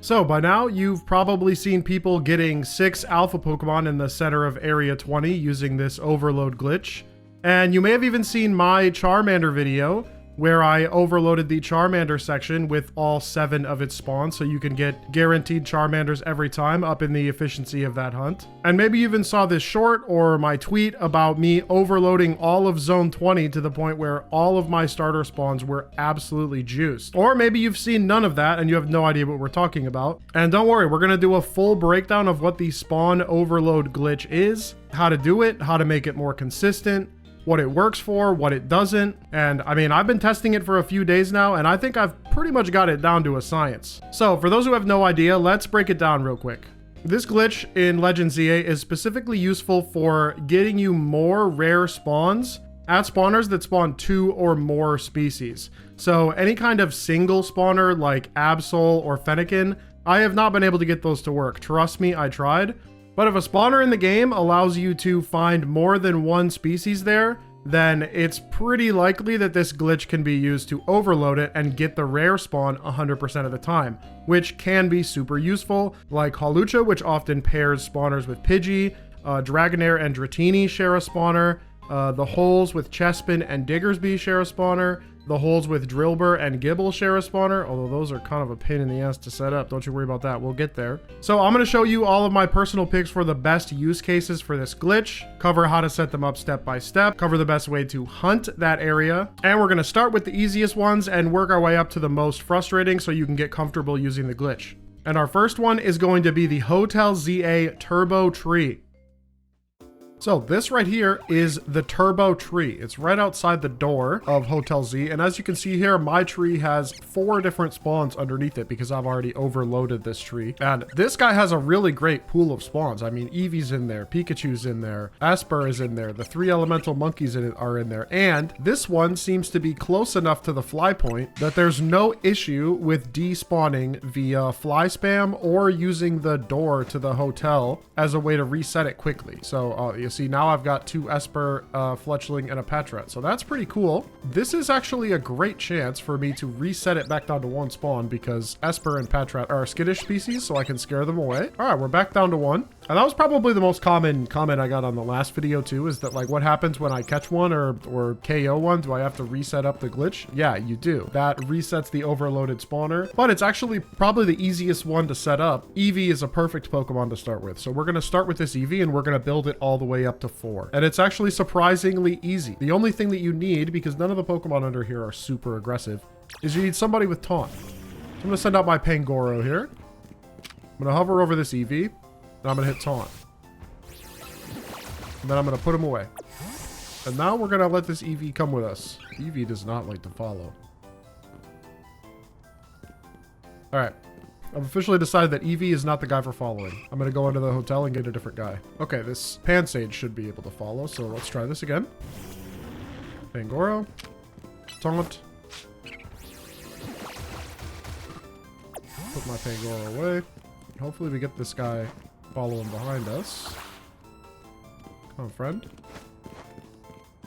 So by now, you've probably seen people getting 6 alpha Pokemon in the center of Area 20 using this overload glitch. And you may have even seen my Charmander video, where I overloaded the Charmander section with all 7 of its spawns, so you can get guaranteed Charmanders every time, up in the efficiency of that hunt. And maybe you even saw this short or my tweet about me overloading all of Zone 20 to the point where all of my starter spawns were absolutely juiced. Or maybe you've seen none of that and you have no idea what we're talking about. And don't worry, we're gonna do a full breakdown of what the spawn overload glitch is, how to do it, how to make it more consistent, what it works for, what it doesn't. And I mean, I've been testing it for a few days now, and I think I've pretty much got it down to a science. So for those who have no idea, let's break it down real quick. This glitch in Legend ZA is specifically useful for getting you more rare spawns at spawners that spawn 2 or more species. So any kind of single spawner like Absol or Fennekin, I have not been able to get those to work. Trust me, I tried. But if a spawner in the game allows you to find more than one species there, then it's pretty likely that this glitch can be used to overload it and get the rare spawn 100% of the time, which can be super useful, like Hawlucha, which often pairs spawners with Pidgey, Dragonair and Dratini share a spawner, the holes with Chespin and Diggersby share a spawner, the holes with Drillbur and Gibble share a spawner, although those are kind of a pain in the ass to set up. Don't you worry about that. We'll get there. So I'm going to show you all of my personal picks for the best use cases for this glitch, cover how to set them up step by step, cover the best way to hunt that area, and we're going to start with the easiest ones and work our way up to the most frustrating so you can get comfortable using the glitch. And our first one is going to be the Hotel ZA Turbo Tree. So this right here is the turbo tree. It's right outside the door of Hotel Z. And as you can see here, my tree has 4 different spawns underneath it because I've already overloaded this tree. And this guy has a really great pool of spawns. I mean, Eevee's in there, Pikachu's in there, Esper is in there, the 3 elemental monkeys in it are in there. And this one seems to be close enough to the fly point that there's no issue with despawning via fly spam or using the door to the hotel as a way to reset it quickly. So you see now I've got 2 Esper, Fletchling, and a Patrat. So that's pretty cool. This is actually a great chance for me to reset it back down to 1 spawn because Esper and Patrat are skittish species, so I can scare them away. All right, we're back down to 1. And that was probably the most common comment I got on the last video too, is that like, what happens when I catch one or KO one? Do I have to reset up the glitch? Yeah, you do. That resets the overloaded spawner, but it's actually probably the easiest one to set up. Eevee is a perfect Pokemon to start with. So we're going to start with this Eevee and we're going to build it all the way up to 4. And it's actually surprisingly easy. The only thing that you need, because none of the Pokemon under here are super aggressive, is you need somebody with Taunt. So I'm going to send out my Pangoro here. I'm going to hover over this Eevee. And I'm going to hit Taunt. And then I'm going to put him away. And now we're going to let this Eevee come with us. Eevee does not like to follow. Alright. I've officially decided that Eevee is not the guy for following. I'm going to go into the hotel and get a different guy. Okay, this Pansage should be able to follow, so let's try this again. Pangoro. Taunt. Put my Pangoro away. Hopefully we get this guy following behind us. Come on, friend.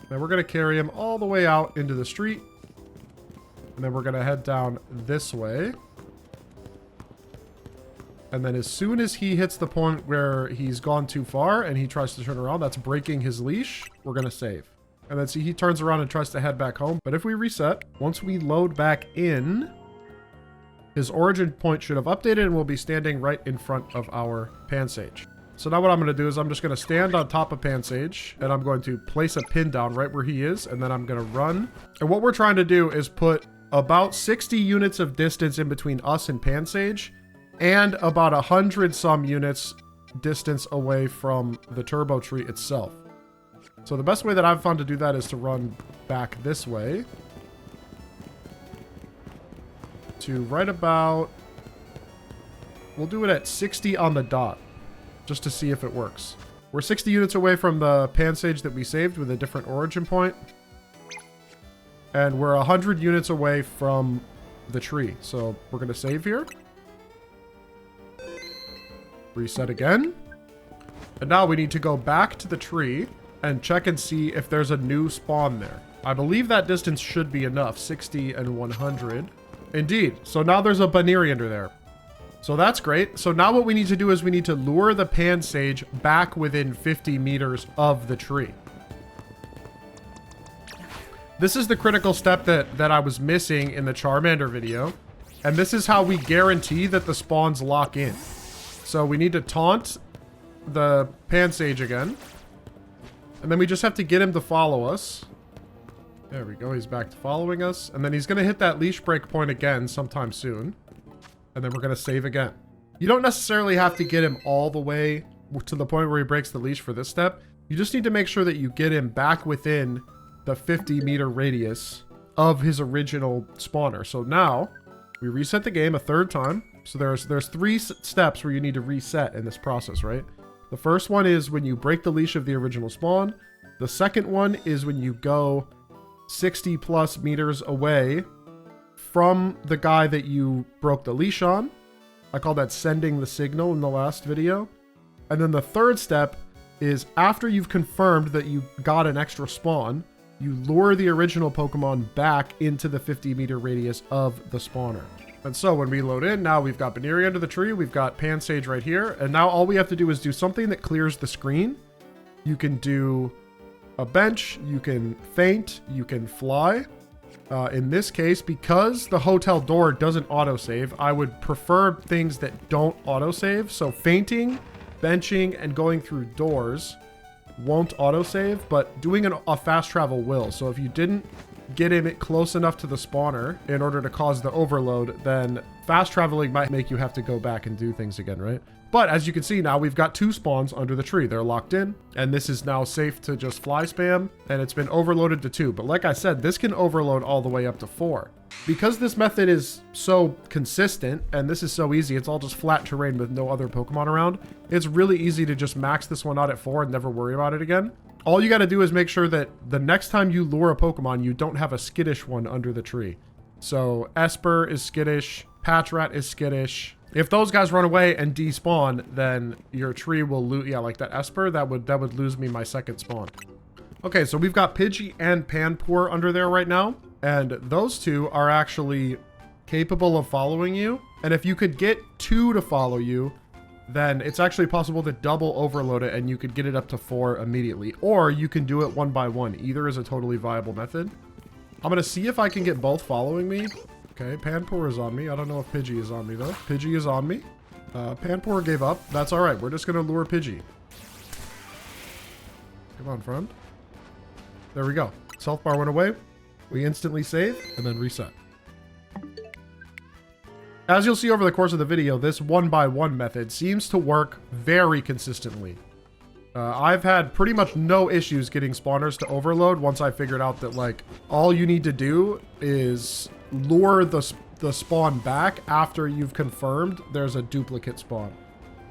Then we're going to carry him all the way out into the street. And then we're going to head down this way. And then as soon as he hits the point where he's gone too far and he tries to turn around, that's breaking his leash, we're going to save. And then see, he turns around and tries to head back home. But if we reset, once we load back in, his origin point should have updated and we'll be standing right in front of our Pansage. So now what I'm going to do is I'm just going to stand on top of Pansage and I'm going to place a pin down right where he is. And then I'm going to run. And what we're trying to do is put about 60 units of distance in between us and Pansage and about 100 some units distance away from the turbo tree itself. So the best way that I've found to do that is to run back this way. To right about, we'll do it at 60 on the dot, just to see if it works. We're 60 units away from the Pansage that we saved with a different origin point. And we're 100 units away from the tree. So we're going to save here. Reset again. And now we need to go back to the tree and check and see if there's a new spawn there. I believe that distance should be enough, 60 and 100. Indeed. So now there's a Baneri under there. So that's great. So now what we need to do is we need to lure the pan sage back within 50 meters of the tree. This is the critical step that I was missing in the Charmander video. And this is how we guarantee that the spawns lock in. So we need to taunt the pan sage again. And then we just have to get him to follow us. There we go. He's back to following us. And then he's going to hit that leash break point again sometime soon. And then we're going to save again. You don't necessarily have to get him all the way to the point where he breaks the leash for this step. You just need to make sure that you get him back within the 50-meter radius of his original spawner. So now we reset the game a third time. So there's 3 steps where you need to reset in this process, right? The first one is when you break the leash of the original spawn. The second one is when you go 60 plus meters away from the guy that you broke the leash on. I call that sending the signal in the last video. And then the third step is after you've confirmed that you got an extra spawn, you lure the original Pokemon back into the 50-meter radius of the spawner. And so when we load in, now we've got Baneri under the tree, we've got Pansage right here, and now all we have to do is do something that clears the screen. You can do a bench, you can feint, you can fly. In this case, because the hotel door doesn't autosave, I would prefer things that don't autosave. So feinting, benching, and going through doors won't autosave, but doing a fast travel will. So if you didn't get him close enough to the spawner in order to cause the overload, then fast traveling might make you have to go back and do things again, right? But as you can see now, we've got 2 spawns under the tree. They're locked in, and this is now safe to just fly spam, and it's been overloaded to 2. But like I said, this can overload all the way up to 4. Because this method is so consistent, and this is so easy, it's all just flat terrain with no other Pokemon around, it's really easy to just max this one out at 4 and never worry about it again. All you got to do is make sure that the next time you lure a Pokemon, you don't have a skittish one under the tree. So Esper is skittish, Patrat is skittish. If those guys run away and despawn, then your tree will lose. Yeah, like that Esper, that would lose me my second spawn. Okay, so we've got Pidgey and Panpour under there right now, and those 2 are actually capable of following you. And if you could get 2 to follow you, then it's actually possible to double overload it and you could get it up to 4 immediately. Or you can do it 1 by 1. Either is a totally viable method. I'm gonna see if I can get both following me. Okay, Panpour is on me. I don't know if Pidgey is on me, though. Pidgey is on me. Panpour gave up. That's all right. We're just going to lure Pidgey. Come on, friend. There we go. Health bar went away. We instantly save and then reset. As you'll see over the course of the video, this 1 by 1 method seems to work very consistently. I've had pretty much no issues getting spawners to overload once I figured out that, like, all you need to do is lure the spawn back after you've confirmed there's a duplicate spawn.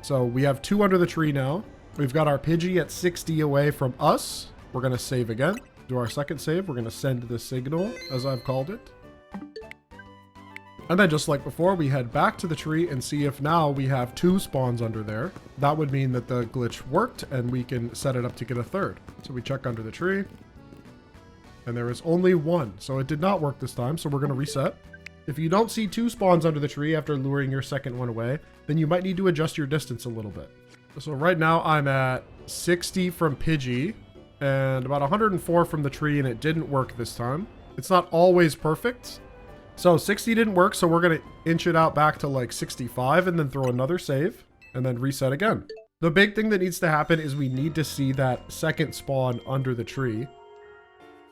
So we have 2 under the tree now. We've got our Pidgey at 60 away from us. We're going to save again. Do our second save. We're going to send the signal, as I've called it. And then just like before, we head back to the tree and see if now we have 2 spawns under there. That would mean that the glitch worked and we can set it up to get a third. So we check under the tree. And there is only 1. So it did not work this time. So we're going to reset. If you don't see 2 spawns under the tree after luring your second one away, then you might need to adjust your distance a little bit. So right now I'm at 60 from Pidgey and about 104 from the tree, and it didn't work this time. It's not always perfect. So 60 didn't work, so we're going to inch it out back to like 65 and then throw another save and then reset again. The big thing that needs to happen is we need to see that second spawn under the tree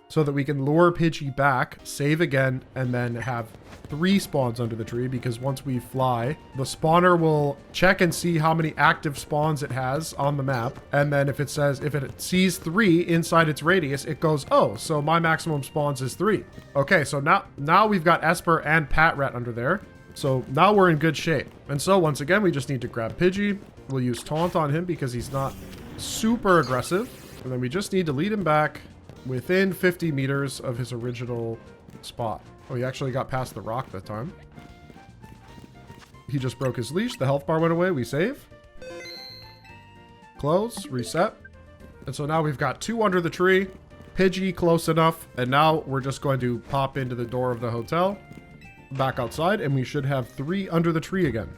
so that we can lure Pidgey back, save again, and then have 3 spawns under the tree, because once we fly, the spawner will check and see how many active spawns it has on the map. And then if it sees 3 inside its radius, it goes, oh, so my maximum spawns is 3. Okay, so now we've got Esper and Patrat under there. So now we're in good shape. And so once again, we just need to grab Pidgey. We'll use Taunt on him because he's not super aggressive. And then we just need to lead him back within 50 meters of his original spot. Oh, he actually got past the rock that time. He just broke his leash. The health bar went away. We save. Close. Reset. And so now we've got 2 under the tree. Pidgey close enough. And now we're just going to pop into the door of the hotel. Back outside. And we should have 3 under the tree again.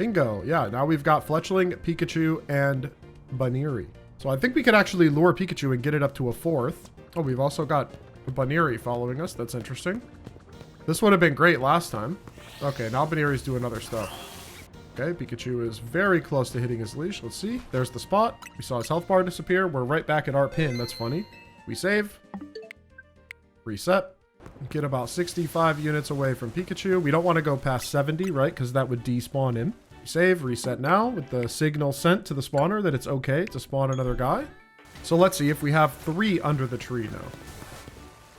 Bingo. Yeah, now we've got Fletchling, Pikachu, and Baneri. So I think we could actually lure Pikachu and get it up to a 4th. Oh, we've also got Baneri following us. That's interesting. This would have been great last time. Okay, now Baneri's doing other stuff. Okay, Pikachu is very close to hitting his leash. Let's see. There's the spot. We saw his health bar disappear. We're right back at our pin. That's funny. We save. Reset. Get about 65 units away from Pikachu. We don't want to go past 70, right? Because that would despawn him. We save. Reset now with the signal sent to the spawner that it's okay to spawn another guy. So let's see if we have 3 under the tree now.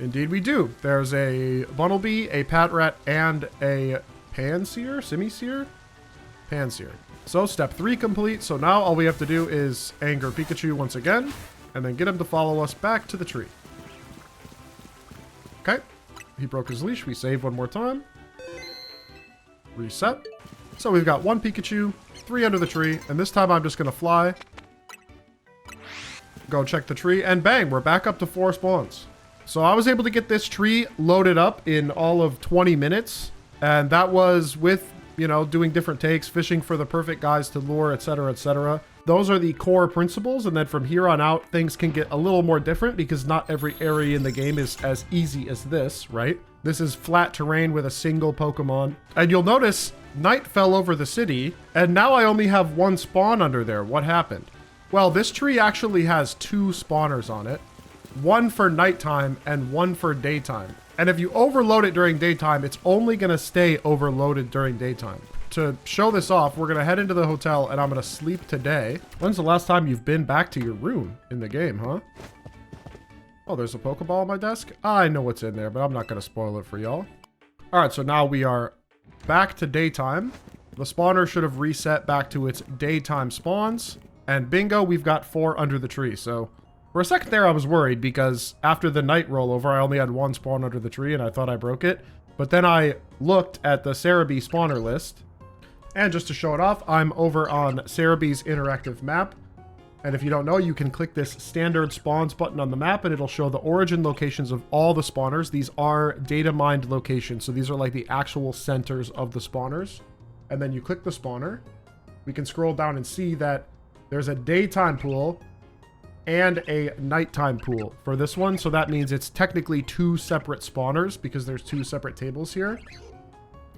Indeed we do. There's a Bunnelby, a Patrat, and a Panseer? Simiseer? Panseer. So step 3 complete. So now all we have to do is anger Pikachu once again, and then get him to follow us back to the tree. Okay. He broke his leash. We save one more time. Reset. So we've got 1 Pikachu, 3 under the tree, and this time I'm just going to fly. Go check the tree, and bang, we're back up to 4 spawns. So I was able to get this tree loaded up in all of 20 minutes, and that was with, you know, doing different takes, fishing for the perfect guys to lure, etc., etc. Those are the core principles, and then from here on out, things can get a little more different because not every area in the game is as easy as this, right? This is flat terrain with a single Pokemon. And you'll notice night fell over the city, and now I only have 1 spawn under there. What happened? Well, this tree actually has 2 spawners on it. 1 for nighttime and 1 for daytime. And if you overload it during daytime, it's only going to stay overloaded during daytime. To show this off, we're going to head into the hotel and I'm going to sleep today. When's the last time you've been back to your room in the game, huh? Oh, there's a Pokeball on my desk? I know what's in there, but I'm not going to spoil it for y'all. All right, so now we are back to daytime. The spawner should have reset back to its daytime spawns. And bingo, we've got 4 under the tree. So for a second there, I was worried because after the night rollover, I only had 1 spawn under the tree and I thought I broke it. But then I looked at the Serebii spawner list. And just to show it off, I'm over on Serebii's Interactive Map. And if you don't know, you can click this standard spawns button on the map and it'll show the origin locations of all the spawners. These are data mined locations. So these are like the actual centers of the spawners. And then you click the spawner. We can scroll down and see that there's a daytime pool and a nighttime pool for this one. So that means it's technically 2 separate spawners because there's 2 separate tables here.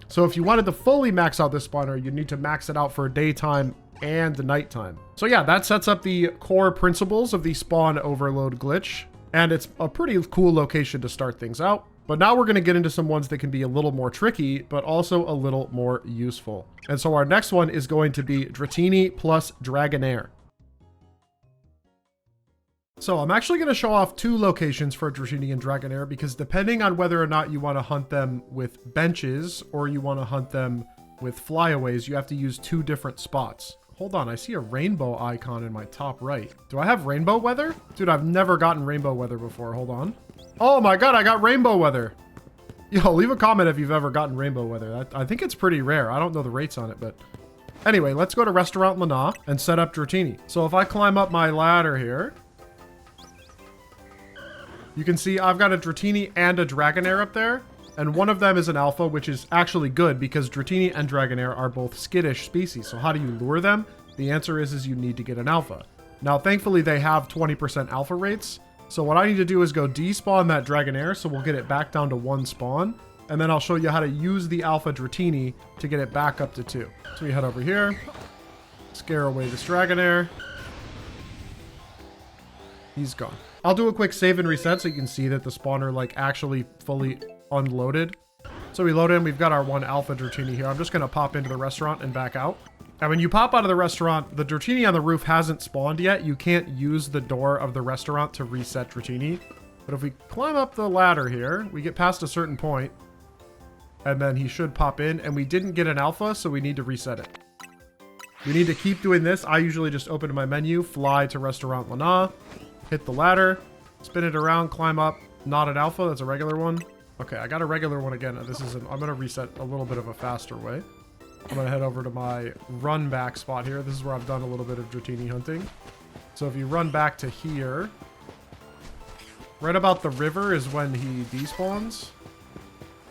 So if you wanted to fully max out this spawner, you need to max it out for daytime and nighttime. So yeah, that sets up the core principles of the spawn overload glitch. And it's a pretty cool location to start things out. But now we're going to get into some ones that can be a little more tricky, but also a little more useful. And so our next one is going to be Dratini plus Dragonair. So I'm actually going to show off 2 locations for Dratini and Dragonair because depending on whether or not you want to hunt them with benches or you want to hunt them with flyaways, you have to use 2 different spots. Hold on, I see a rainbow icon in my top right. Do I have rainbow weather? Dude, I've never gotten rainbow weather before. Hold on. Oh my god, I got rainbow weather. Yo, leave a comment if you've ever gotten rainbow weather. I think it's pretty rare. I don't know the rates on it, but... Anyway, let's go to Restaurant Lana and set up Dratini. So if I climb up my ladder here... You can see I've got a Dratini and a Dragonair up there. And one of them is an alpha, which is actually good because Dratini and Dragonair are both skittish species. So how do you lure them? The answer is you need to get an alpha. Now, thankfully, they have 20% alpha rates. So what I need to do is go despawn that Dragonair, so we'll get it back down to 1 spawn. And then I'll show you how to use the alpha Dratini to get it back up to 2. So we head over here. Scare away this Dragonair. He's gone. I'll do a quick save and reset so you can see that the spawner like actually fully unloaded. So we load in, we've got our 1 alpha Dratini here. I'm just going to pop into the restaurant and back out. And when you pop out of the restaurant, the Dratini on the roof hasn't spawned yet. You can't use the door of the restaurant to reset Dratini. But if we climb up the ladder here, we get past a certain point, and then he should pop in. And we didn't get an alpha, so we need to reset it. We need to keep doing this. I usually just open my menu, fly to Restaurant Lana, hit the ladder, spin it around, climb up. Not an alpha, that's a regular one. Okay, I got a regular one again. I'm going to reset a little bit of a faster way. I'm going to head over to my run back spot here. This is where I've done a little bit of Dratini hunting. So if you run back to here, right about the river is when he despawns.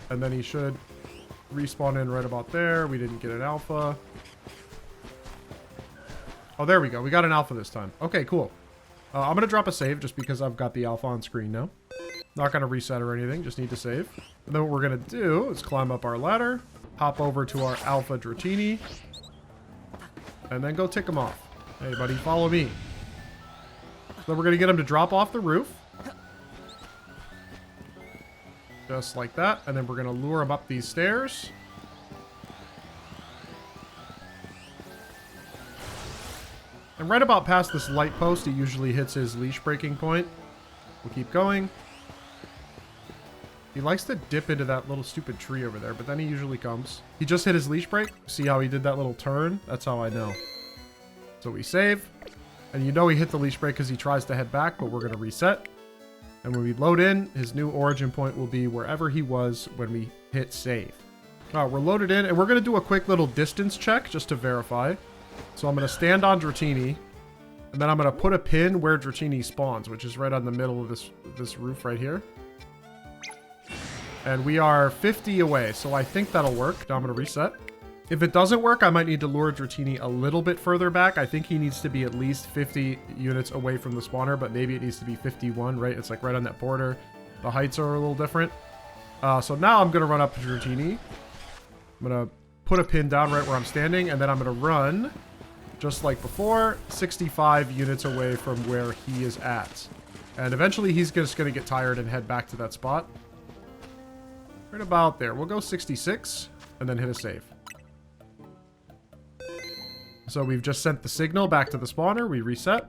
And then he should respawn in right about there. We didn't get an alpha. Oh, there we go. We got an alpha this time. Okay, cool. I'm going to drop a save just because I've got the alpha on screen now. Not going to reset or anything. Just need to save. And then what we're going to do is climb up our ladder. Hop over to our alpha Dratini. And then go tick him off. Hey, buddy, follow me. So we're going to get him to drop off the roof. Just like that. And then we're going to lure him up these stairs. And right about past this light post, he usually hits his leash breaking point. We'll keep going. He likes to dip into that little stupid tree over there, but then he usually comes. He just hit his leash break. See how he did that little turn? That's how I know. So we save. And you know he hit the leash break because he tries to head back, but we're going to reset. And when we load in, his new origin point will be wherever he was when we hit save. All right, we're loaded in, and we're going to do a quick little distance check just to verify. So I'm going to stand on Dratini, and then I'm going to put a pin where Dratini spawns, which is right on the middle of this roof right here. And we are 50 away, so I think that'll work. Now I'm going to reset. If it doesn't work, I might need to lure Dratini a little bit further back. I think he needs to be at least 50 units away from the spawner, but maybe it needs to be 51, right? It's like right on that border. The heights are a little different. So now I'm going to run up to Dratini. I'm going to put a pin down right where I'm standing, and then I'm going to run, just like before, 65 units away from where he is at. And eventually he's just going to get tired and head back to that spot. Right about there. We'll go 66, and then hit a save. So we've just sent the signal back to the spawner. We reset.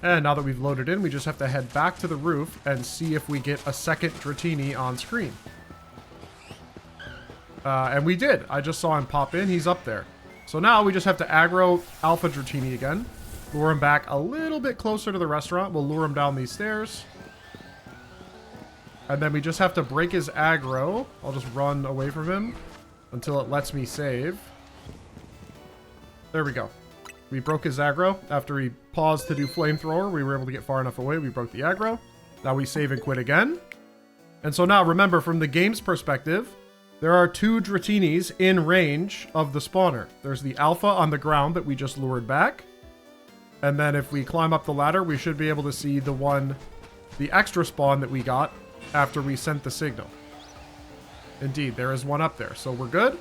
And now that we've loaded in, we just have to head back to the roof and see if we get a second Dratini on screen. And we did. I just saw him pop in. He's up there. So now we just have to aggro Alpha Dratini again. Lure him back a little bit closer to the restaurant. We'll lure him down these stairs. And then we just have to break his aggro. I'll just run away from him until it lets me save. There we go. We broke his aggro. After he paused to do flamethrower, we were able to get far enough away. We broke the aggro. Now we save and quit again. And so now remember, from the game's perspective, there are two Dratinis in range of the spawner. There's the alpha on the ground that we just lured back. And then if we climb up the ladder, we should be able to see the extra spawn that we got after we sent the signal. Indeed, there is one up there. So we're good.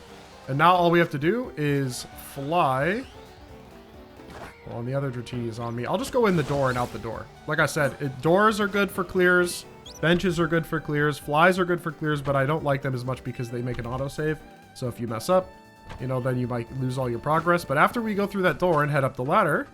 And now all we have to do is fly. Well, and the other Dratini is on me. I'll just go in the door and out the door. Like I said, doors are good for clears. Benches are good for clears. Flies are good for clears, but I don't like them as much because they make an autosave. So if you mess up, you know, then you might lose all your progress. But after we go through that door and head up the ladder,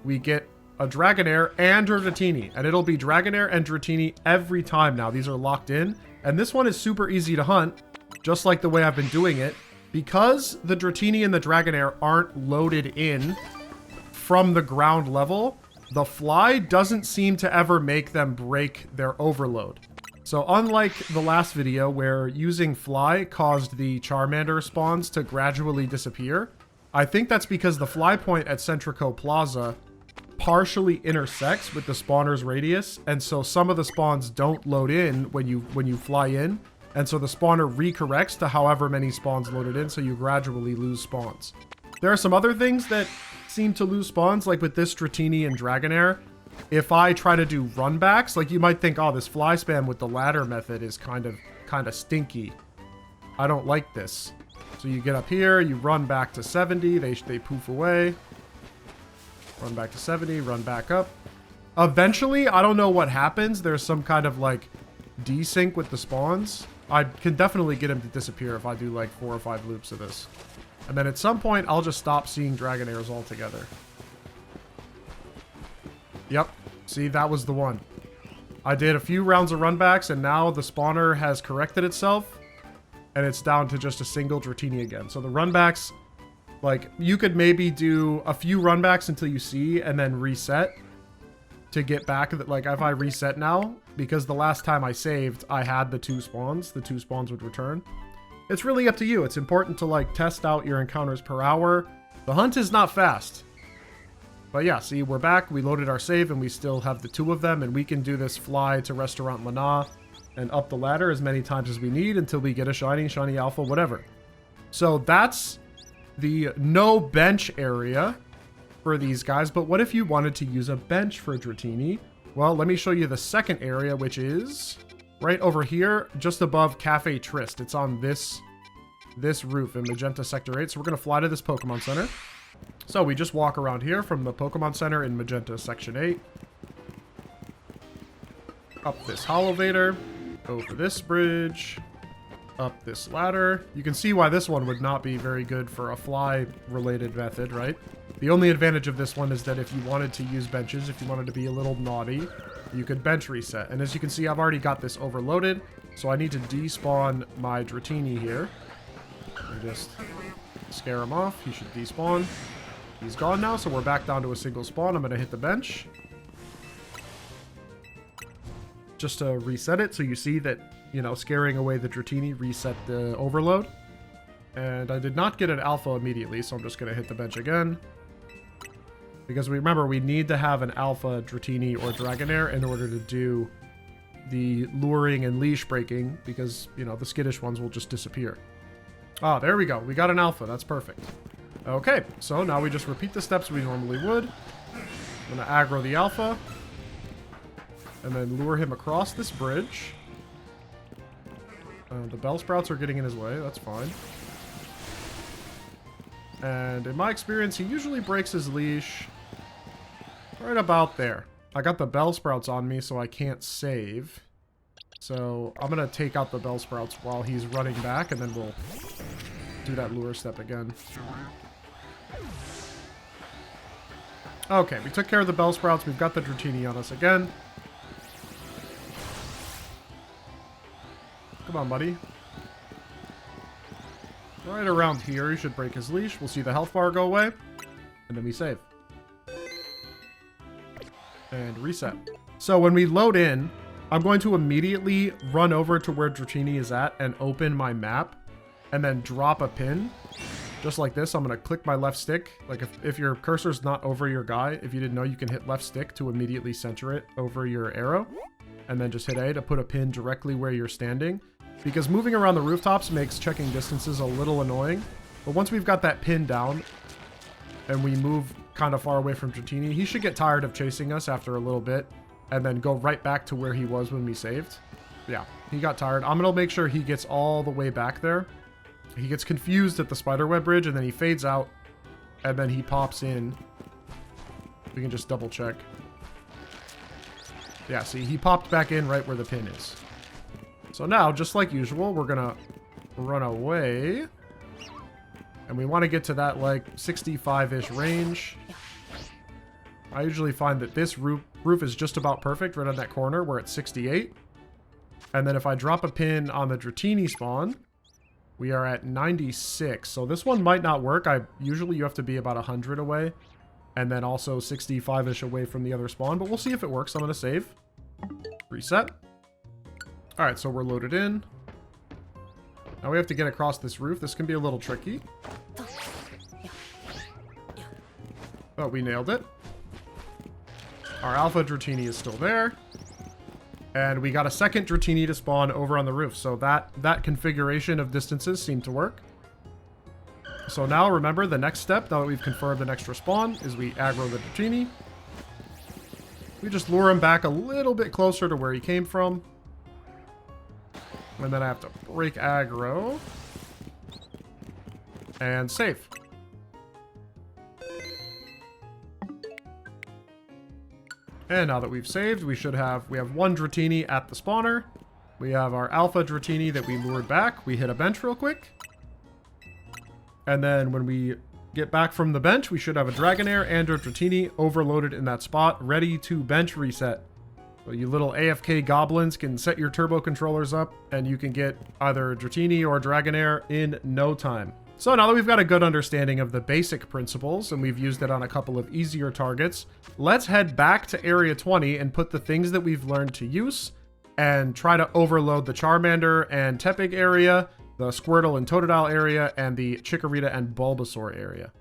we get a Dragonair and a Dratini. And it'll be Dragonair and Dratini every time now. These are locked in. And this one is super easy to hunt, just like the way I've been doing it. Because the Dratini and the Dragonair aren't loaded in from the ground level, the fly doesn't seem to ever make them break their overload. So unlike the last video where using fly caused the Charmander spawns to gradually disappear, I think that's because the fly point at Centrico Plaza partially intersects with the spawner's radius, and so some of the spawns don't load in when you fly in, and so the spawner recorrects to however many spawns loaded in, so you gradually lose spawns. There are some other things that seem to lose spawns, like with this Dratini and Dragonair. If I try to do runbacks, like you might think, oh, this fly spam with the ladder method is kind of stinky. I don't like this. So you get up here, you run back to 70, they poof away. Run back to 70, run back up. Eventually, I don't know what happens. There's some kind of like desync with the spawns. I can definitely get him to disappear if I do like 4 or 5 loops of this. And then at some point, I'll just stop seeing Dragonairs altogether. Yep. See, that was the one. I did a few rounds of runbacks, and now the spawner has corrected itself. And it's down to just a single Dratini again. So the runbacks, like, you could maybe do a few runbacks until you see, and then reset to get back. Like, if I reset now, because the last time I saved, I had the 2 spawns. The 2 spawns would return. It's really up to you. It's important to, like, test out your encounters per hour. The hunt is not fast. But yeah, see, we're back. We loaded our save, and we still have the 2 of them, and we can do this fly to Restaurant Lana and up the ladder as many times as we need until we get a shiny alpha, whatever. So that's the no bench area for these guys. But what if you wanted to use a bench for Dratini? Well, let me show you the second area, which is right over here, just above Cafe Trist. It's on this roof in Magenta Sector 8. So we're going to fly to this Pokemon Center. So we just walk around here from the Pokemon Center in Magenta Section 8. Up this Holovator. Over this bridge. Up this ladder. You can see why this one would not be very good for a fly-related method, right? The only advantage of this one is that if you wanted to use benches, if you wanted to be a little naughty, you could bench reset. And as you can see, I've already got this overloaded, so I need to despawn my Dratini here. And just scare him off. He should despawn. He's gone now, so we're back down to a single spawn. I'm going to hit the bench. Just to reset it, so you see that, you know, scaring away the Dratini reset the overload. And I did not get an alpha immediately, so I'm just going to hit the bench again. Because remember, we need to have an alpha Dratini or Dragonair in order to do the luring and leash breaking, because, you know, the skittish ones will just disappear. Ah, there we go. We got an alpha. That's perfect. Okay, so now we just repeat the steps we normally would. I'm going to aggro the alpha. And then lure him across this bridge. The Bellsprouts are getting in his way. That's fine. And in my experience, he usually breaks his leash right about there. I got the Bellsprouts on me, so I can't save. So I'm going to take out the Bellsprouts while he's running back, and then we'll do that lure step again. Okay, we took care of the Bellsprouts. We've got the Dratini on us again. Come on, buddy. Right around here, he should break his leash. We'll see the health bar go away. And then we save. And reset. So when we load in, I'm going to immediately run over to where Dratini is at and open my map. And then drop a pin. Just like this. I'm going to click my left stick. Like if your cursor's not over your guy, if you didn't know, you can hit left stick to immediately center it over your arrow. And then just hit A to put a pin directly where you're standing. Because moving around the rooftops makes checking distances a little annoying. But once we've got that pin down and we move kind of far away from Dratini, he should get tired of chasing us after a little bit and then go right back to where he was when we saved. Yeah, he got tired. I'm going to make sure he gets all the way back there. He gets confused at the spiderweb bridge and then he fades out and then he pops in. We can just double check. Yeah, see, he popped back in right where the pin is. So now, just like usual, we're going to run away. And we want to get to that, like, 65-ish range. I usually find that this roof is just about perfect right on that corner where it's 68. And then if I drop a pin on the Dratini spawn, we are at 96. So this one might not work. Usually you have to be about 100 away. And then also 65-ish away from the other spawn. But we'll see if it works. I'm going to save. Reset. Alright, so we're loaded in. Now we have to get across this roof. This can be a little tricky. But we nailed it. Our alpha Dratini is still there. And we got a second Dratini to spawn over on the roof. So that configuration of distances seemed to work. So now remember the next step, now that we've confirmed an extra spawn, is we aggro the Dratini. We just lure him back a little bit closer to where he came from. And then I have to break aggro. And save. And now that we've saved, we have one Dratini at the spawner. We have our alpha Dratini that we lured back. We hit a bench real quick. And then when we get back from the bench, we should have a Dragonair and a Dratini overloaded in that spot, ready to bench reset. So you little AFK goblins can set your turbo controllers up, and you can get either Dratini or Dragonair in no time. So now that we've got a good understanding of the basic principles, and we've used it on a couple of easier targets, let's head back to Area 20 and put the things that we've learned to use, and try to overload the Charmander and Tepig area, the Squirtle and Totodile area, and the Chikorita and Bulbasaur area.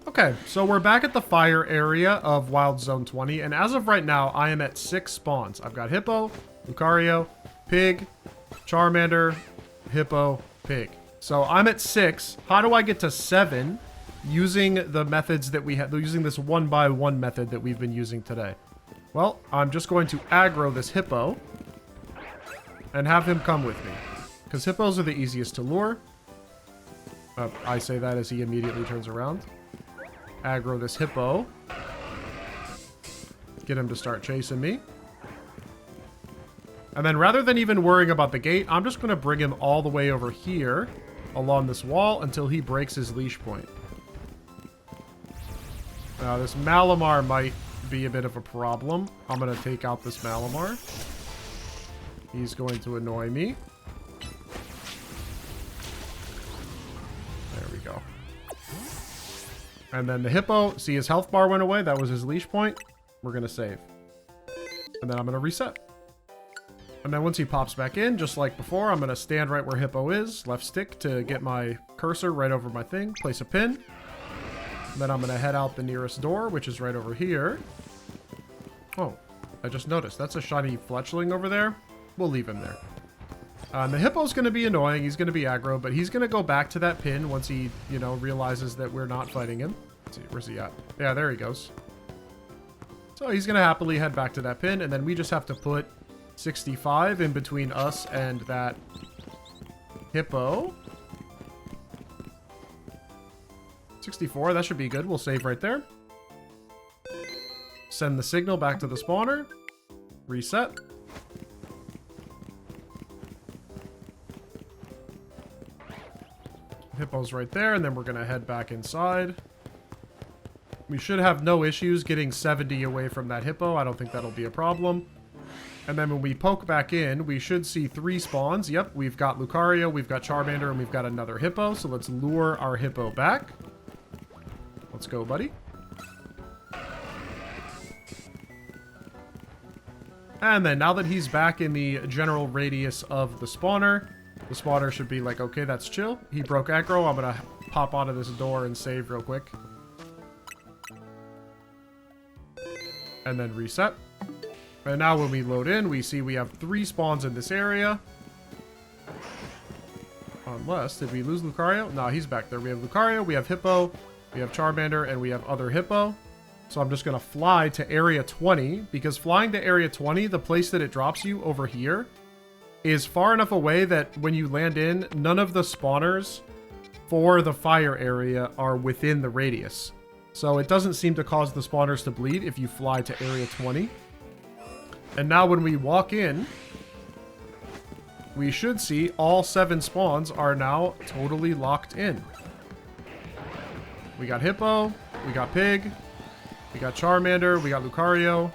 Okay, so we're back at the fire area of Wild Zone 20, and as of right now, I am at 6 spawns. I've got Hippo, Lucario, Pig, Charmander, Hippo, Pig. So I'm at 6. How do I get to 7 using the methods that we have, using this 1x1 method that we've been using today? Well, I'm just going to aggro this hippo and have him come with me, because hippos are the easiest to lure. I say that as he immediately turns around. Aggro this hippo. Get him to start chasing me. And then rather than even worrying about the gate, I'm just going to bring him all the way over here along this wall until he breaks his leash point. Now, this Malamar might be a bit of a problem. I'm going to take out this Malamar. He's going to annoy me. There we go. And then the hippo, see his health bar went away. That was his leash point. We're going to save. And then I'm going to reset. And then once he pops back in, just like before, I'm going to stand right where hippo is. Left stick to get my cursor right over my thing. Place a pin. And then I'm going to head out the nearest door, which is right over here. Oh, I just noticed. That's a shiny fletchling over there. We'll leave him there. And the hippo's going to be annoying. He's going to be aggro, but he's going to go back to that pin once he, you know, realizes that we're not fighting him. Let's see, where's he at? Yeah, there he goes. So he's going to happily head back to that pin, and then we just have to put 65 in between us and that hippo. 64, that should be good. We'll save right there. Send the signal back to the spawner. Reset. Hippo's right there, and then we're going to head back inside. We should have no issues getting 70 away from that hippo. I don't think that'll be a problem. And then when we poke back in, we should see 3 spawns. Yep, we've got Lucario, we've got Charmander, and we've got another hippo. So let's lure our hippo back. Let's go, buddy. And then now that he's back in the general radius of the spawner should be like, okay, that's chill. He broke aggro. I'm going to pop out of this door and save real quick. And then reset. And now when we load in, we see we have 3 spawns in this area. Unless, did we lose Lucario? No, he's back there. We have Lucario, we have Hippo, we have Charmander, and we have other Hippo. So I'm just going to fly to Area 20, because flying to Area 20, the place that it drops you over here, is far enough away that when you land in, none of the spawners for the fire area are within the radius. So it doesn't seem to cause the spawners to bleed if you fly to Area 20. And now when we walk in, we should see all 7 spawns are now totally locked in. We got Hippo, we got Pig, we got Charmander, we got Lucario,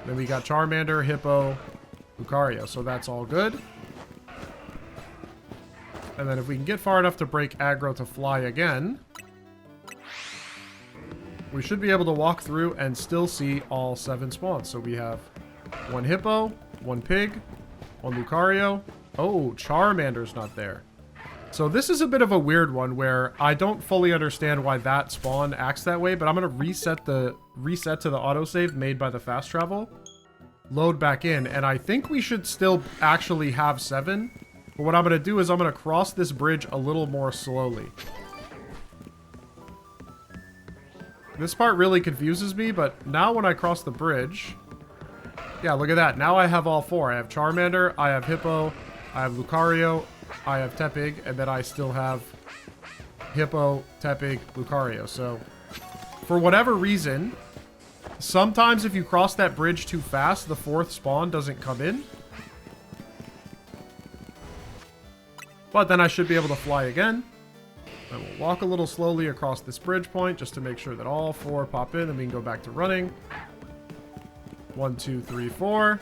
then we got Charmander, Hippo, Lucario. So that's all good. And then if we can get far enough to break aggro to fly again, we should be able to walk through and still see all 7 spawns. So we have 1 Hippo, 1 Pig, 1 Lucario. Oh, Charmander's not there. So this is a bit of a weird one where I don't fully understand why that spawn acts that way, but I'm going to reset to the autosave made by the fast travel. Load back in, and I think we should still actually have 7. But what I'm going to do is I'm going to cross this bridge a little more slowly. This part really confuses me, but now when I cross the bridge... Yeah, look at that. Now I have all 4. I have Charmander, I have Hippo, I have Lucario, I have Tepig, and then I still have Hippo, Tepig, Lucario. So, for whatever reason, sometimes if you cross that bridge too fast, the 4th spawn doesn't come in. But then I should be able to fly again. I will walk a little slowly across this bridge point just to make sure that all 4 pop in, and we can go back to running. 1, 2, 3, 4.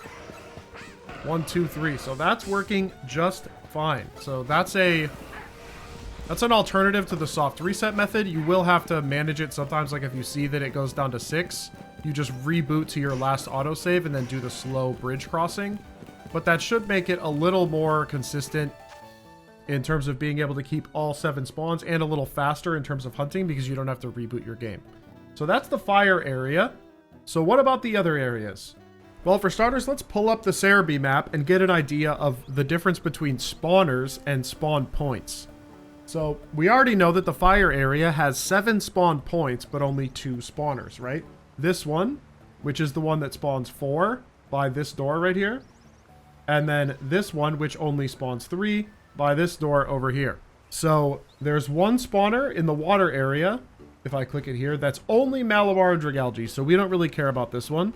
1, 2, 3. So that's working just fine. So that's an alternative to the soft reset method. You will have to manage it sometimes. Like if you see that it goes down to 6, you just reboot to your last autosave and then do the slow bridge crossing. But that should make it a little more consistent in terms of being able to keep all 7 spawns, and a little faster in terms of hunting because you don't have to reboot your game. So that's the fire area. So what about the other areas? Well, for starters, let's pull up the Serebii map and get an idea of the difference between spawners and spawn points. So we already know that the fire area has 7 spawn points, but only 2 spawners, right? This one, which is the one that spawns 4 by this door right here. And then this one, which only spawns 3 by this door over here. So there's one spawner in the water area, if I click it here, that's only Malamar and Dragalge, so we don't really care about this one.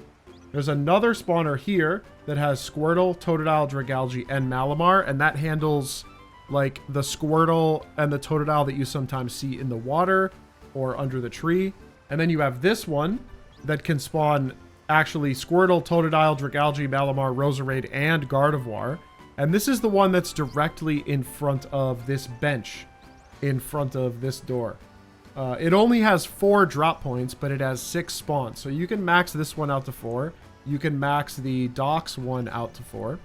There's another spawner here that has Squirtle, Totodile, Dragalge, and Malamar, and that handles like the Squirtle and the Totodile that you sometimes see in the water or under the tree. And then you have this one that can spawn actually Squirtle, Totodile, Dragalge, Malamar, Roserade, and Gardevoir. And this is the one that's directly in front of this bench, in front of this door. It only has 4 drop points, but it has 6 spawns. So you can max this one out to 4. You can max the docks one out to 4.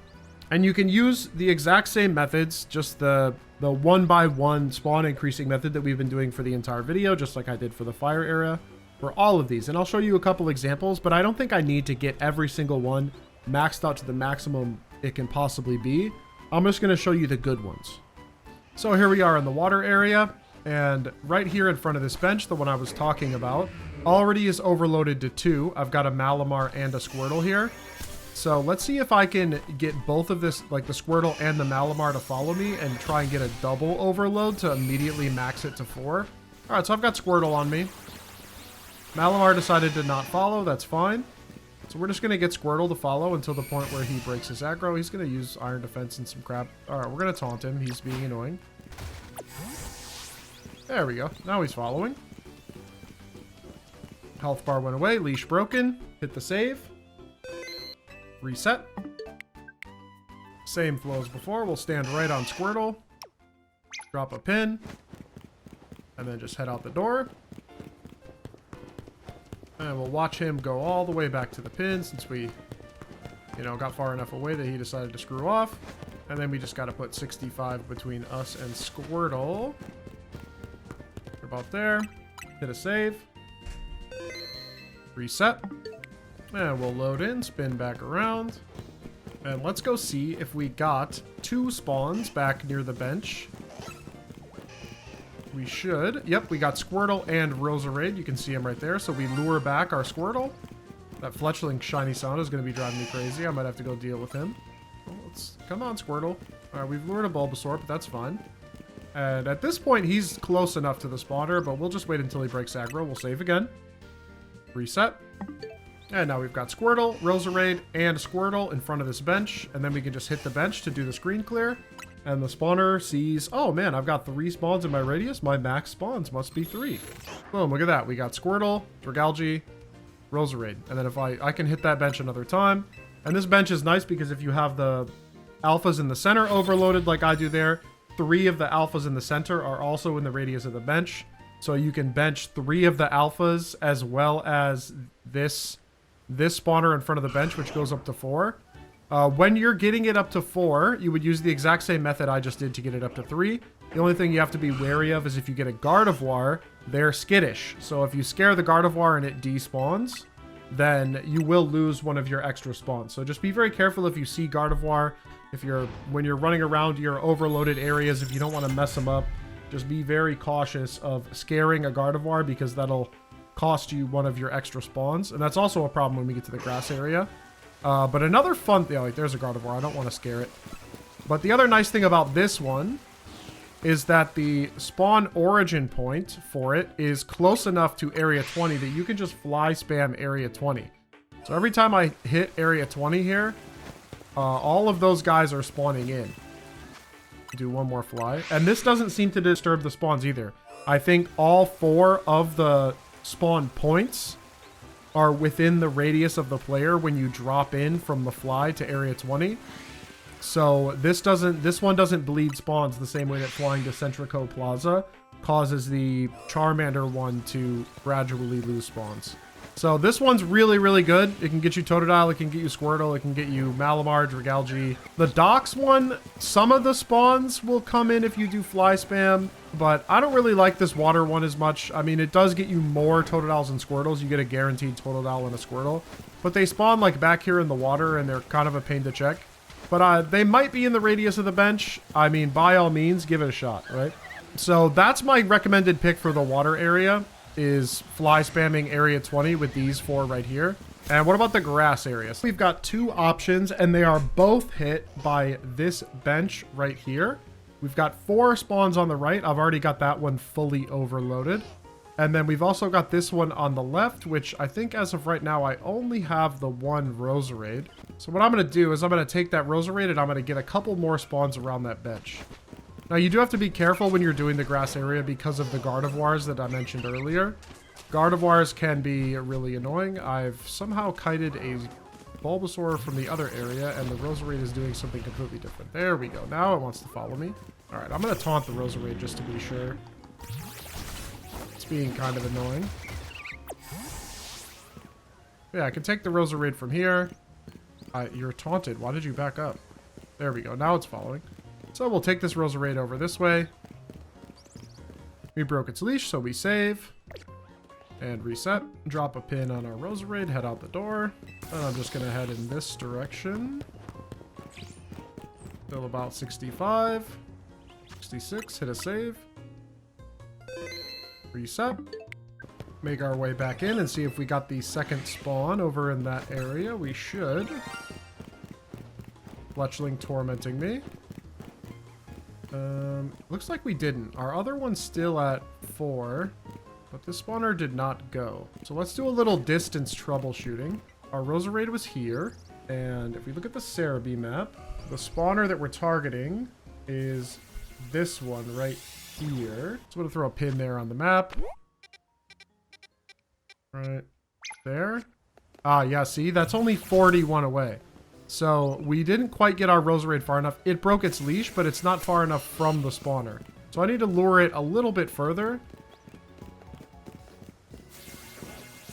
And you can use the exact same methods, just the 1x1 spawn increasing method that we've been doing for the entire video, just like I did for the fire area, for all of these. And I'll show you a couple examples, but I don't think I need to get every single one maxed out to the maximum it can possibly be. I'm just going to show you the good ones. So here we are in the water area. And right here in front of this bench, the one I was talking about, already is overloaded to 2. I've got a Malamar and a Squirtle here. So let's see if I can get both of this, like the Squirtle and the Malamar, to follow me and try and get a double overload to immediately max it to 4. All right, so I've got Squirtle on me. Malamar decided to not follow. That's fine. So we're just going to get Squirtle to follow until the point where he breaks his aggro. He's going to use Iron Defense and some crap. All right, we're going to taunt him. He's being annoying. There we go. Now he's following. Health bar went away. Leash broken. Hit the save. Reset. Same flow as before. We'll stand right on Squirtle. Drop a pin. And then just head out the door. And we'll watch him go all the way back to the pin since we, got far enough away that he decided to screw off. And then we just got to put 65 between us and Squirtle. About there. Hit a save. Reset. And we'll load in, spin back around. And let's go see if we got 2 spawns back near the bench. We should. Yep, we got Squirtle and Roserade. You can see him right there. So we lure back our Squirtle. That Fletchling shiny sound is going to be driving me crazy. I might have to go deal with him. Well, come on, Squirtle. All right, we've lured a Bulbasaur, but that's fine. And at this point, he's close enough to the spawner, but we'll just wait until he breaks aggro. We'll save again. Reset. And now we've got Squirtle, Roserade, and Squirtle in front of this bench. And then we can just hit the bench to do the screen clear. And the spawner sees, oh man, I've got 3 spawns in my radius. My max spawns must be 3. Boom, look at that. We got Squirtle, Dragalge, Roserade. And then if I can hit that bench another time. And this bench is nice because if you have the alphas in the center overloaded like I do there, 3 of the alphas in the center are also in the radius of the bench. So you can bench 3 of the alphas as well as this spawner in front of the bench, which goes up to 4. When you're getting it up to 4, you would use the exact same method I just did to get it up to 3. The only thing you have to be wary of is if you get a Gardevoir, they're skittish. So if you scare the Gardevoir and it despawns, then you will lose one of your extra spawns. So just be very careful if you see Gardevoir. When you're running around your overloaded areas, if you don't want to mess them up, just be very cautious of scaring a Gardevoir because that'll cost you one of your extra spawns. And that's also a problem when we get to the grass area. But another fun thing, like there's a Gardevoir, I don't want to scare it. But the other nice thing about this one is that the spawn origin point for it is close enough to area 20 that you can just fly spam area 20. So every time I hit area 20 here, all of those guys are spawning in. Do one more fly. And this doesn't seem to disturb the spawns either. I think all 4 of the spawn points are within the radius of the player when you drop in from the fly to area 20. So this one doesn't bleed spawns the same way that flying to Centrico Plaza causes the Charmander one to gradually lose spawns. So this one's really, really good. It can get you Totodile, it can get you Squirtle, it can get you Malamar, Dragalge. The Docks one, some of the spawns will come in if you do fly spam, but I don't really like this water one as much. I mean, it does get you more Totodiles and Squirtles. You get a guaranteed Totodile and a Squirtle, but they spawn like back here in the water and they're kind of a pain to check. But they might be in the radius of the bench. I mean, by all means, give it a shot, right? So that's my recommended pick for the water area, is fly spamming area 20 with these 4 right here. And what about the grass area? So we've got 2 options, and they are both hit by this bench right here. We've got 4 spawns on the right. I've already got that one fully overloaded. And then we've also got this one on the left, which I think as of right now, I only have the 1 Roserade. So what I'm going to do is I'm going to take that Roserade and I'm going to get a couple more spawns around that bench. Now, you do have to be careful when you're doing the grass area because of the Gardevoirs that I mentioned earlier. Gardevoirs can be really annoying. I've somehow kited a Bulbasaur from the other area, and the Roserade is doing something completely different. There we go. Now it wants to follow me. All right, I'm going to taunt the Roserade just to be sure. It's being kind of annoying. Yeah, I can take the Roserade from here. You're taunted. Why did you back up? There we go. Now it's following. So we'll take this Roserade over this way. We broke its leash, so we save. And reset. Drop a pin on our Roserade. Head out the door. And I'm just going to head in this direction. Still about 65. 66. Hit a save. Reset. Make our way back in and see if we got the second spawn over in that area. We should. Fletchling tormenting me. Looks like we didn't. Our other one's still at 4, but this spawner did not go. So let's do a little distance troubleshooting. Our Roserade was here, and if we look at the Serebii map, the spawner that we're targeting is this one right here. So I'm going to throw a pin there on the map. Right there. Ah, yeah, see? That's only 41 away. So we didn't quite get our Roserade far enough. It broke its leash, but it's not far enough from the spawner. So I need to lure it a little bit further.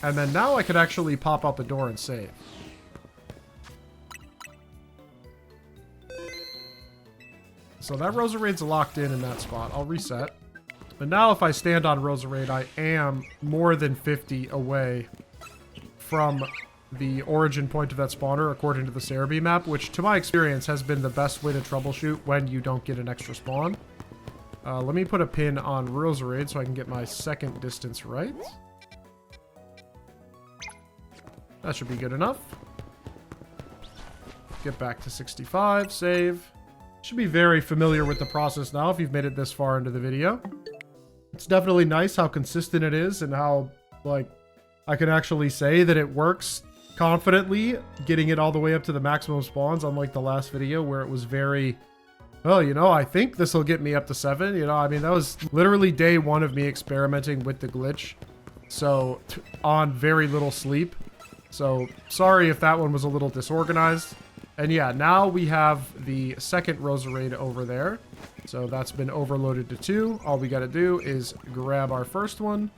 And then now I could actually pop out the door and save. So that Roserade's locked in that spot. I'll reset. But now if I stand on Roserade, I am more than 50 away from the origin point of that spawner, according to the Serebii map, which to my experience has been the best way to troubleshoot when you don't get an extra spawn. Let me put a pin on Roserade so I can get my second distance right. That should be good enough. Get back to 65, save. Should be very familiar with the process now if you've made it this far into the video. It's definitely nice how consistent it is and how, like, I can actually say that it works confidently, getting it all the way up to the maximum spawns, unlike the last video where it was very, well, you know, I think this will get me up to 7. You know, I mean, that was literally day 1 of me experimenting with the glitch. So, on very little sleep. So, sorry if that one was a little disorganized. And yeah, now we have the second Roserade over there. So that's been overloaded to 2. All we got to do is grab our first one.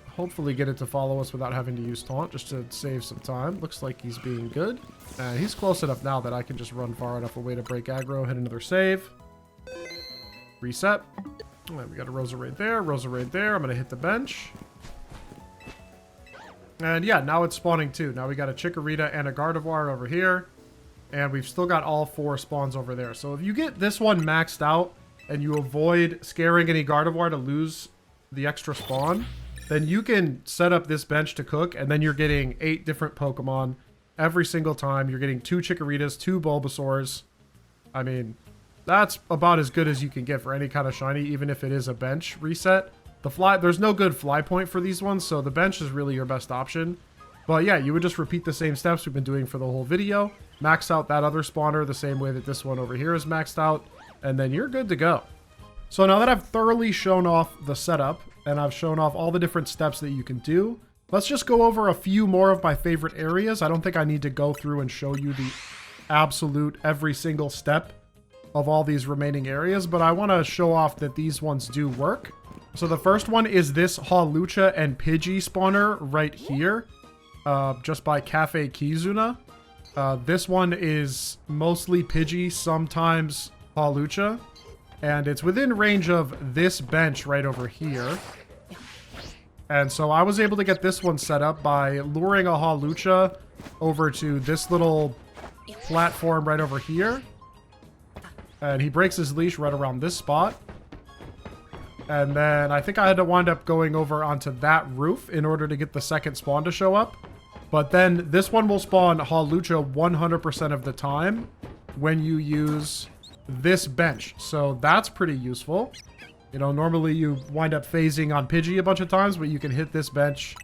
Hopefully get it to follow us without having to use taunt, just to save some time. Looks like he's being good. And he's close enough now that I can just run far enough away to break aggro, hit another save. Reset. Right, we got a Roserade there, Roserade there. I'm going to hit the bench. And yeah, now it's spawning 2. Now we got a Chikorita and a Gardevoir over here. And we've still got all 4 spawns over there. So if you get this one maxed out and you avoid scaring any Gardevoir to lose the extra spawn, then you can set up this bench to cook, and then you're getting 8 different Pokemon every single time. You're getting 2 Chikoritas, 2 Bulbasaurs. I mean, that's about as good as you can get for any kind of shiny, even if it is a bench reset. There's no good fly point for these ones, so the bench is really your best option. But yeah, you would just repeat the same steps we've been doing for the whole video. Max out that other spawner the same way that this one over here is maxed out, and then you're good to go. So now that I've thoroughly shown off the setup, and I've shown off all the different steps that you can do, let's just go over a few more of my favorite areas. I don't think I need to go through and show you the absolute every single step of all these remaining areas, but I want to show off that these ones do work. So the first one is this Hawlucha and Pidgey spawner right here, just by Cafe Kizuna. This one is mostly Pidgey, sometimes Hawlucha. And it's within range of this bench right over here. And so I was able to get this one set up by luring a Hawlucha over to this little platform right over here. And he breaks his leash right around this spot. And then I think I had to wind up going over onto that roof in order to get the second spawn to show up. But then this one will spawn Hawlucha 100% of the time when you use this bench. So that's pretty useful. You know, normally you wind up phasing on Pidgey a bunch of times, but you can hit this bench.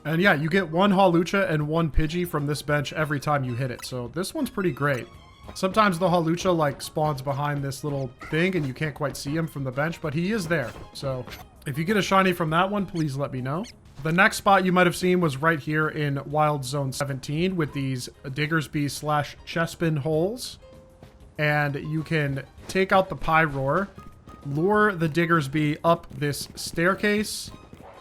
And yeah, you get one Hawlucha and one Pidgey from this bench every time you hit it. So this one's pretty great. Sometimes the Hawlucha like spawns behind this little thing and you can't quite see him from the bench, but he is there. So if you get a shiny from that one, please let me know. The next spot you might have seen was right here in Wild Zone 17 with these Diggersby / Chespin holes. And you can take out the Pyroar, lure the Diggersby up this staircase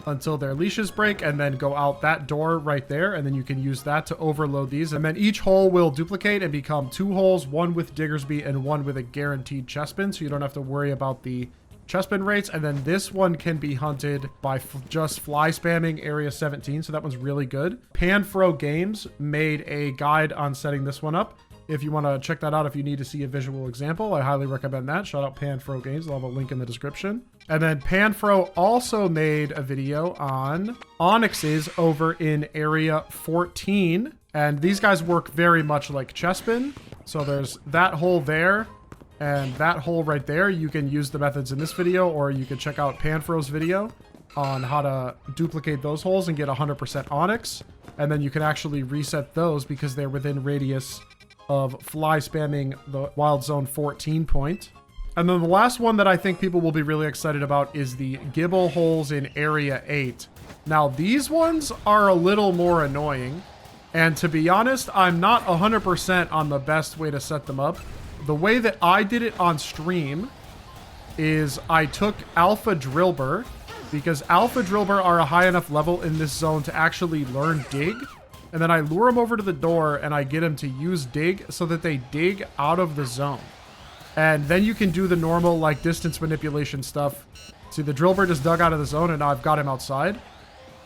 until their leashes break, and then go out that door right there, and then you can use that to overload these. And then each hole will duplicate and become 2 holes, one with Diggersby and one with a guaranteed Chespin, so you don't have to worry about the Chespin rates. And then this one can be hunted by just fly spamming Area 17, so that one's really good. Panfro Games made a guide on setting this one up. If you want to check that out, if you need to see a visual example, I highly recommend that. Shout out Panfro Games. I'll have a link in the description. And then Panfro also made a video on Onixes over in Area 14. And these guys work very much like Chespin. So there's that hole there and that hole right there. You can use the methods in this video, or you can check out Panfro's video on how to duplicate those holes and get 100% Onix. And then you can actually reset those because they're within radius of fly spamming the Wild Zone 14 point. And then the last one that I think people will be really excited about is the Gibble holes in Area 8. Now, these ones are a little more annoying. And to be honest, I'm not 100% on the best way to set them up. The way that I did it on stream is I took Alpha Drillbur, because Alpha Drillbur are a high enough level in this zone to actually learn Dig. And then I lure them over to the door and I get them to use Dig so that they dig out of the zone. And then you can do the normal like distance manipulation stuff. See, the Drillbur just dug out of the zone and now I've got him outside.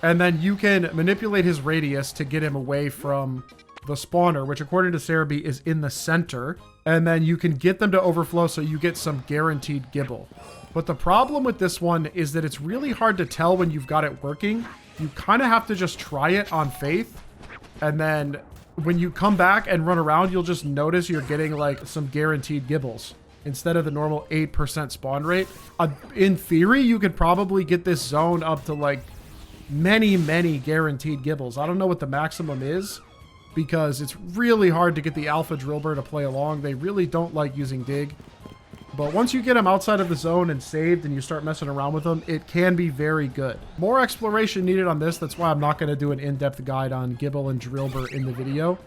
And then you can manipulate his radius to get him away from the spawner, which according to Serebii is in the center. And then you can get them to overflow so you get some guaranteed Gibble. But the problem with this one is that it's really hard to tell when you've got it working. You kind of have to just try it on faith. And then when you come back and run around, you'll just notice you're getting like some guaranteed Gibbles instead of the normal 8% spawn rate. In theory, you could probably get this zone up to like many guaranteed Gibbles. I don't know what the maximum is because it's really hard to get the Alpha Drillbur to play along. They really don't like using Dig. But once you get them outside of the zone and saved and you start messing around with them, it can be very good. More exploration needed on this. That's why I'm not going to do an in-depth guide on Gibble and Drillbur in the video.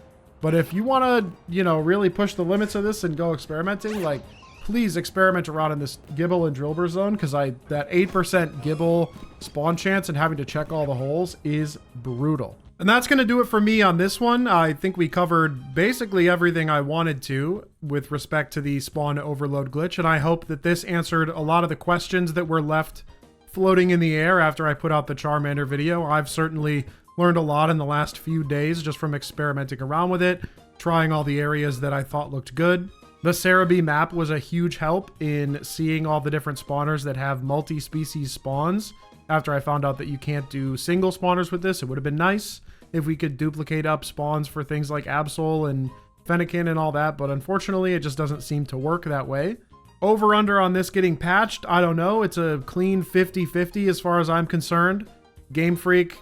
But if you want to, you know, really push the limits of this and go experimenting, like, please experiment around in this Gibble and Drillbur zone, because that 8% Gibble spawn chance and having to check all the holes is brutal. And that's going to do it for me on this one. I think we covered basically everything I wanted to with respect to the spawn overload glitch, and I hope that this answered a lot of the questions that were left floating in the air after I put out the Charmander video. I've certainly learned a lot in the last few days just from experimenting around with it, trying all the areas that I thought looked good. The Serebii map was a huge help in seeing all the different spawners that have multi-species spawns. After I found out that you can't do single spawners with this, it would have been nice if we could duplicate up spawns for things like Absol and Fennekin and all that, but unfortunately it just doesn't seem to work that way. Over under on this getting patched, I don't know. It's a clean 50-50 as far as I'm concerned. Game Freak,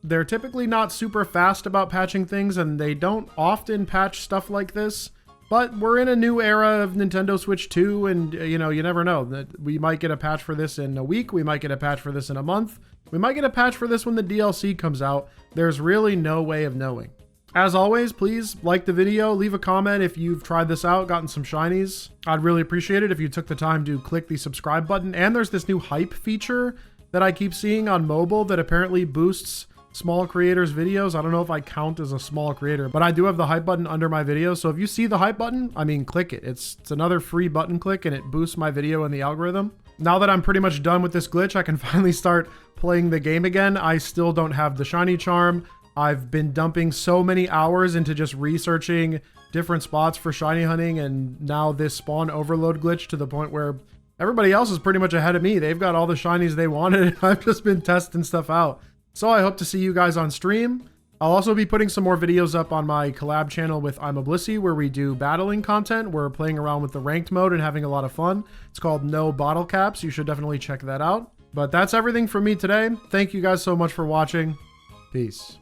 they're typically not super fast about patching things, and they don't often patch stuff like this. But we're in a new era of Nintendo Switch 2, and you know, you never know. That we might get a patch for this in a week, we might get a patch for this in a month, we might get a patch for this when the DLC comes out. There's really no way of knowing. As always, please like the video, leave a comment if you've tried this out, gotten some shinies. I'd really appreciate it if you took the time to click the subscribe button. And there's this new hype feature that I keep seeing on mobile that apparently boosts small creators' videos. I don't know if I count as a small creator, but I do have the hype button under my video. So if you see the hype button, I mean, click it. It's another free button click and it boosts my video in the algorithm. Now that I'm pretty much done with this glitch, I can finally start playing the game again. I still don't have the shiny charm. I've been dumping so many hours into just researching different spots for shiny hunting, and now this spawn overload glitch to the point where everybody else is pretty much ahead of me. They've got all the shinies they wanted. I've just been testing stuff out. So I hope to see you guys on stream. I'll also be putting some more videos up on my collab channel with I'm a Blissey, where we do battling content. We're playing around with the ranked mode and having a lot of fun. It's called No Bottle Caps. You should definitely check that out. But that's everything from me today. Thank you guys so much for watching. Peace.